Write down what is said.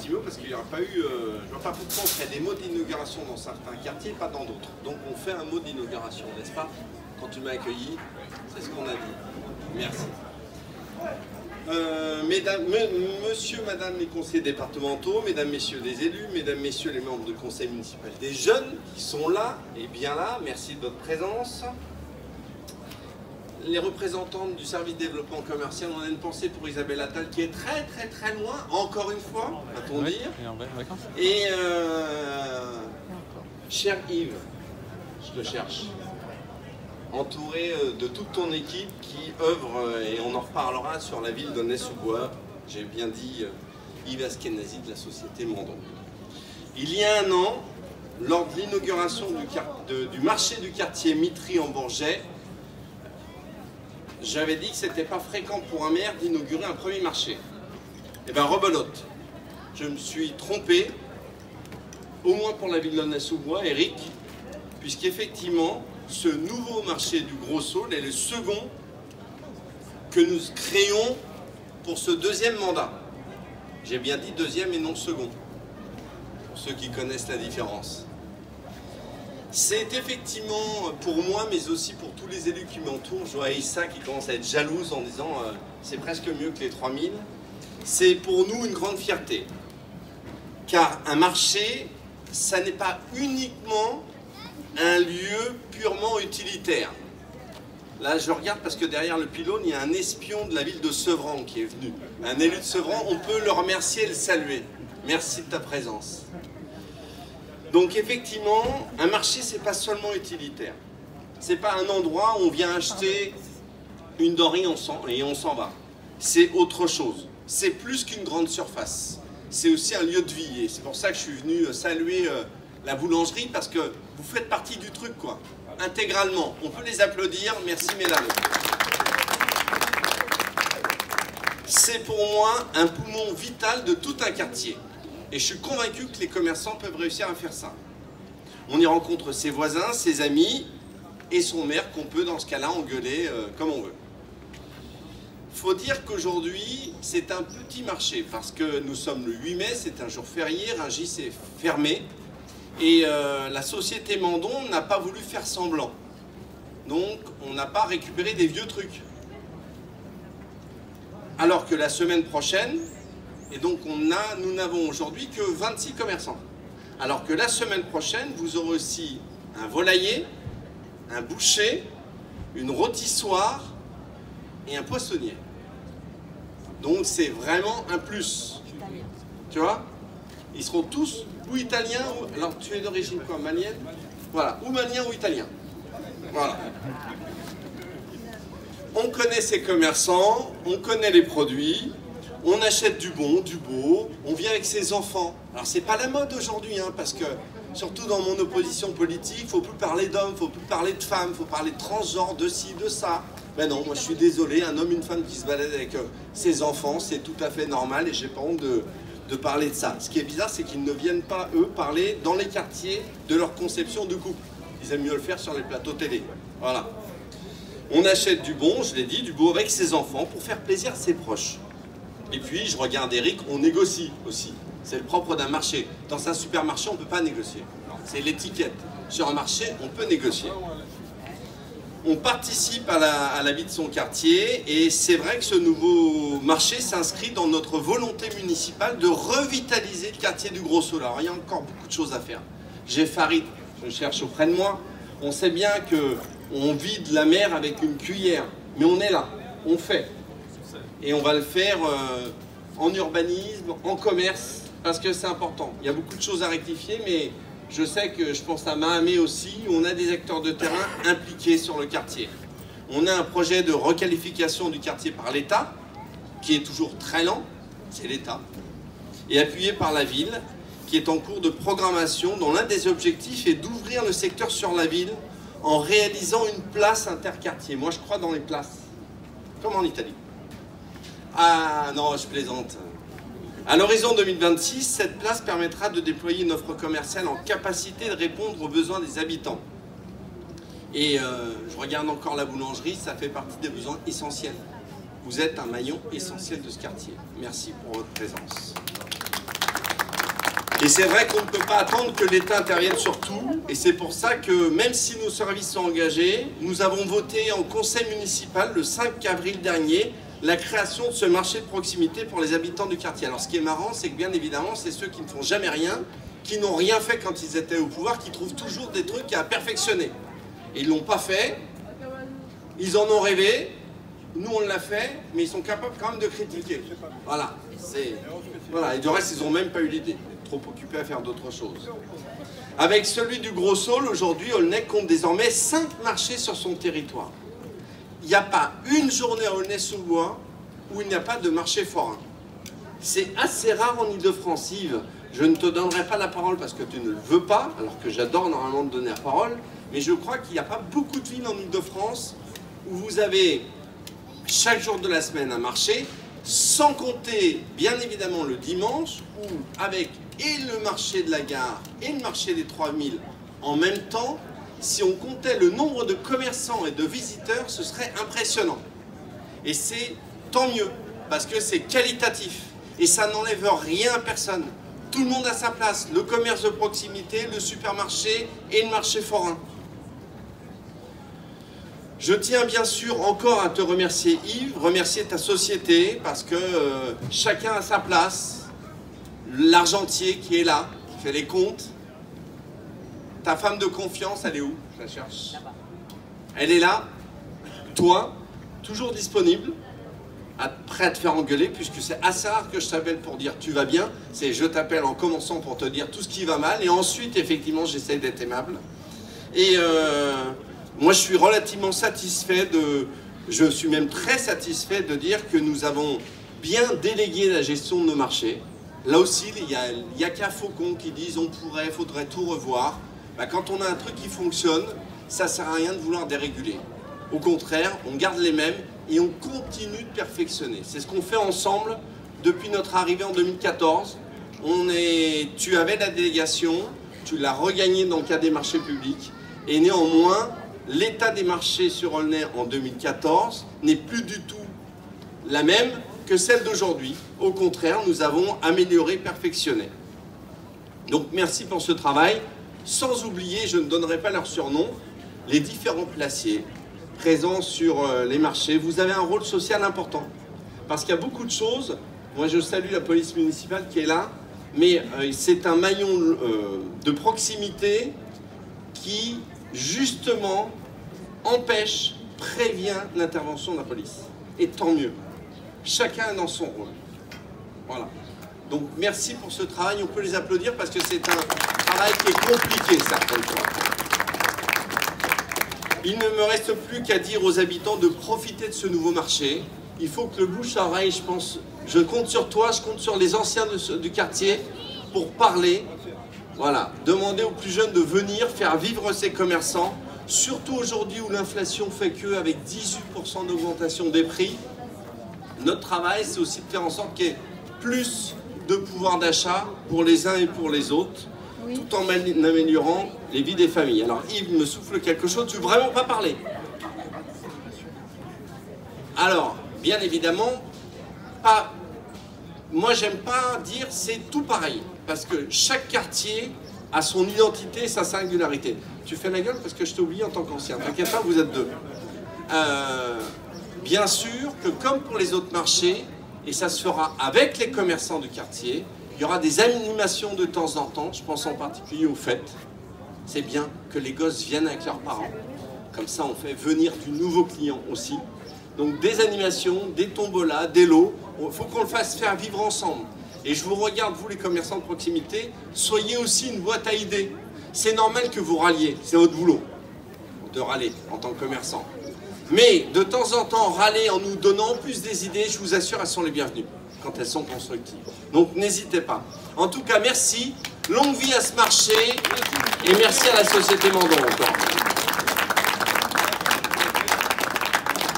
petit mot parce qu'il n'y aura pas eu... je ne vois pas pourquoi on ferait des mots d'inauguration dans certains quartiers, pas dans d'autres. Donc on fait un mot d'inauguration, n'est-ce pas? Quand tu m'as accueilli, c'est ce qu'on a dit. Merci. Monsieur, madame les conseillers départementaux, mesdames, messieurs les élus, mesdames, messieurs les membres du conseil municipal des jeunes qui sont là et bien là, merci de votre présence. Les représentantes du service développement commercial, on a une pensée pour Isabelle Attal qui est très loin, encore une fois, va-t-on dire. Et cher Yves, je te cherche, entouré de toute ton équipe qui œuvre, et on en reparlera sur la ville d'Aulnay-sous-Bois, j'ai bien dit Yves Askenazi de la société Mandon. Il y a un an, lors de l'inauguration du marché du quartier Mitry en Bourget, j'avais dit que c'était pas fréquent pour un maire d'inaugurer un premier marché. Et bien rebelote, je me suis trompé, au moins pour la ville d'Aulnay-sous-Bois, Eric, puisqu'effectivement, ce nouveau marché du Gros Saule est le second que nous créons pour ce deuxième mandat. J'ai bien dit deuxième et non second, pour ceux qui connaissent la différence. C'est effectivement pour moi, mais aussi pour tous les élus qui m'entourent, je vois Aïssa qui commence à être jalouse en disant c'est presque mieux que les 3000. C'est pour nous une grande fierté. Car un marché, ça n'est pas uniquement un lieu purement utilitaire. Là, je regarde parce que derrière le pylône, il y a un espion de la ville de Sevran qui est venu. Un élu de Sevran, on peut le remercier et le saluer. Merci de ta présence. Donc effectivement, un marché, c'est pas seulement utilitaire. C'est pas un endroit où on vient acheter une denrée et on s'en va. C'est autre chose. C'est plus qu'une grande surface. C'est aussi un lieu de vie. Et c'est pour ça que je suis venu saluer la boulangerie, parce que vous faites partie du truc, quoi. Intégralement. On peut les applaudir. Merci, mesdames. C'est pour moi un poumon vital de tout un quartier. Et je suis convaincu que les commerçants peuvent réussir à faire ça. On y rencontre ses voisins, ses amis et son maire qu'on peut dans ce cas-là engueuler comme on veut. Il faut dire qu'aujourd'hui, c'est un petit marché parce que nous sommes le 8 mai, c'est un jour férié, Rungis est fermé et la société Mandon n'a pas voulu faire semblant. Donc, on n'a pas récupéré des vieux trucs. Alors que la semaine prochaine, et donc nous n'avons aujourd'hui que 26 commerçants. Alors que la semaine prochaine, vous aurez aussi un volailler, un boucher, une rôtissoire et un poissonnier. Donc c'est vraiment un plus. Tu vois? Ils seront tous ou italiens, ou... Alors tu es d'origine quoi? Malienne? Voilà, ou malien ou italien. Voilà. On connaît ces commerçants, on connaît les produits. On achète du bon, du beau, on vient avec ses enfants. Alors c'est pas la mode aujourd'hui, hein, parce que surtout dans mon opposition politique, il ne faut plus parler d'hommes, il ne faut plus parler de femmes, il faut parler de transgenre, de ci, de ça. Ben non, moi je suis désolé, un homme, une femme qui se balade avec ses enfants, c'est tout à fait normal et j'ai pas honte de parler de ça. Ce qui est bizarre, c'est qu'ils ne viennent pas, eux, parler dans les quartiers de leur conception de couple. Ils aiment mieux le faire sur les plateaux télé. Voilà. On achète du bon, je l'ai dit, du beau avec ses enfants pour faire plaisir à ses proches. Et puis, je regarde Eric, on négocie aussi. C'est le propre d'un marché. Dans un supermarché, on ne peut pas négocier. C'est l'étiquette. Sur un marché, on peut négocier. On participe à la vie de son quartier et c'est vrai que ce nouveau marché s'inscrit dans notre volonté municipale de revitaliser le quartier du Gros Saule. Alors, il y a encore beaucoup de choses à faire. J'ai Farid, je cherche auprès de moi. On sait bien qu'on vide la mer avec une cuillère, mais on est là, on fait. Et on va le faire en urbanisme, en commerce, parce que c'est important. Il y a beaucoup de choses à rectifier, mais je sais que je pense à Mahamé aussi, on a des acteurs de terrain impliqués sur le quartier. On a un projet de requalification du quartier par l'État, qui est toujours très lent, c'est l'État, et appuyé par la ville, qui est en cours de programmation, dont l'un des objectifs est d'ouvrir le secteur sur la ville en réalisant une place interquartier. Moi, je crois dans les places, comme en Italie. Ah non, je plaisante. À l'horizon 2026, cette place permettra de déployer une offre commerciale en capacité de répondre aux besoins des habitants. Et je regarde encore la boulangerie, ça fait partie des besoins essentiels. Vous êtes un maillon essentiel de ce quartier. Merci pour votre présence. Et c'est vrai qu'on ne peut pas attendre que l'État intervienne sur tout. Et c'est pour ça que même si nos services sont engagés, nous avons voté en conseil municipal le 5 avril dernier la création de ce marché de proximité pour les habitants du quartier. Alors ce qui est marrant, c'est que bien évidemment, c'est ceux qui ne font jamais rien, qui n'ont rien fait quand ils étaient au pouvoir, qui trouvent toujours des trucs à perfectionner. Et ils ne l'ont pas fait, ils en ont rêvé, nous on l'a fait, mais ils sont capables quand même de critiquer. Voilà. Voilà. Et du reste, ils n'ont même pas eu l'idée, trop occupés à faire d'autres choses. Avec celui du Gros Saule, aujourd'hui, Aulnay compte désormais 5 marchés sur son territoire. Il n'y a pas une journée à Aulnay-sous-Bois où il n'y a pas de marché forain. C'est assez rare en Ile-de-France, Yves. Je ne te donnerai pas la parole parce que tu ne le veux pas, alors que j'adore normalement te donner la parole, mais je crois qu'il n'y a pas beaucoup de villes en Ile-de-France où vous avez chaque jour de la semaine un marché, sans compter bien évidemment le dimanche, où avec et le marché de la gare et le marché des 3000 en même temps, si on comptait le nombre de commerçants et de visiteurs, ce serait impressionnant. Et c'est tant mieux, parce que c'est qualitatif. Et ça n'enlève rien à personne. Tout le monde a sa place. Le commerce de proximité, le supermarché et le marché forain. Je tiens bien sûr encore à te remercier Yves, remercier ta société, parce que chacun a sa place. L'argentier qui est là, qui fait les comptes. Ta femme de confiance, elle est où? Je la cherche. Elle est là. Toi, toujours disponible, prêt à te faire engueuler, puisque c'est assez rare que je t'appelle pour dire tu vas bien. C'est je t'appelle en commençant pour te dire tout ce qui va mal, et ensuite, effectivement, j'essaie d'être aimable. Et moi, je suis relativement satisfait je suis même très satisfait de dire que nous avons bien délégué la gestion de nos marchés. Là aussi, il n'y a qu'à Faucon qui disent on pourrait, faudrait tout revoir. Bah, quand on a un truc qui fonctionne, ça ne sert à rien de vouloir déréguler. Au contraire, on garde les mêmes et on continue de perfectionner. C'est ce qu'on fait ensemble depuis notre arrivée en 2014. Tu avais la délégation, tu l'as regagnée dans le cadre des marchés publics. Et néanmoins, l'état des marchés sur Aulnay en 2014 n'est plus du tout la même que celle d'aujourd'hui. Au contraire, nous avons amélioré, perfectionné. Donc merci pour ce travail. Sans oublier, je ne donnerai pas leur surnom, les différents placiers présents sur les marchés. Vous avez un rôle social important. Parce qu'il y a beaucoup de choses. Moi, je salue la police municipale qui est là. Mais c'est un maillon de proximité qui, justement, empêche, prévient l'intervention de la police. Et tant mieux. Chacun est dans son rôle. Voilà. Donc merci pour ce travail. On peut les applaudir parce que c'est un travail qui est compliqué, certaines fois. Il ne me reste plus qu'à dire aux habitants de profiter de ce nouveau marché. Il faut que le bouche à oreille, je pense, je compte sur toi, je compte sur les anciens du quartier pour parler. Voilà, demander aux plus jeunes de venir faire vivre ces commerçants, surtout aujourd'hui où l'inflation fait qu'avec 18% d'augmentation des prix, notre travail, c'est aussi de faire en sorte qu'il y ait plus de pouvoir d'achat pour les uns et pour les autres, oui, tout en améliorant les vies des familles. Alors Yves me souffle quelque chose, tu veux vraiment pas parler? Alors, bien évidemment, moi j'aime pas dire c'est tout pareil, parce que chaque quartier a son identité et sa singularité. Tu fais la gueule parce que je t'ai oublié en tant qu'ancien, t'inquiète pas, vous êtes deux. Bien sûr que comme pour les autres marchés, et ça se fera avec les commerçants du quartier, il y aura des animations de temps en temps, je pense en particulier aux fêtes. C'est bien que les gosses viennent avec leurs parents, comme ça on fait venir du nouveau client aussi. Donc des animations, des tombolas, des lots, il faut qu'on le fasse faire vivre ensemble. Et je vous regarde, vous les commerçants de proximité, soyez aussi une boîte à idées. C'est normal que vous râliez, c'est votre boulot de râler en tant que commerçant. Mais de temps en temps, râler en nous donnant en plus des idées, je vous assure, elles sont les bienvenues quand elles sont constructives. Donc n'hésitez pas. En tout cas, merci. Longue vie à ce marché et merci à la Société Mandon encore.